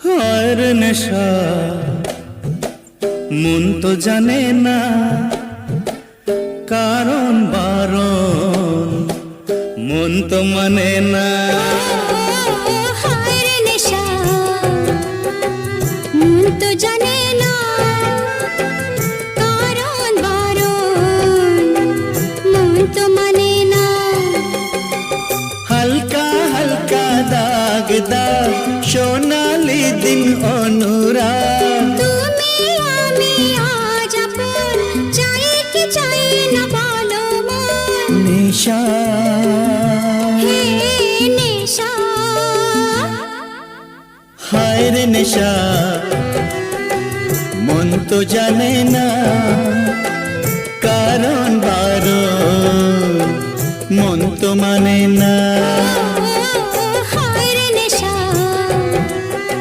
আর নেশা মন তো জানে না কারণ বারণ, মন তো মানে না। হায় রে নেশা মন তো জানে না কারণ বারণ, মন তো মানে না। হালকা হালকা দাগ দাগ সোনালি দিন অনুরাগ, তুমি আমি আজ আপন, চাই কি চাই না বলো মন। নেশা হে নেশা, হায় রে নেশা মন তো জানে না কারণ বারণ, মন তো মানে না।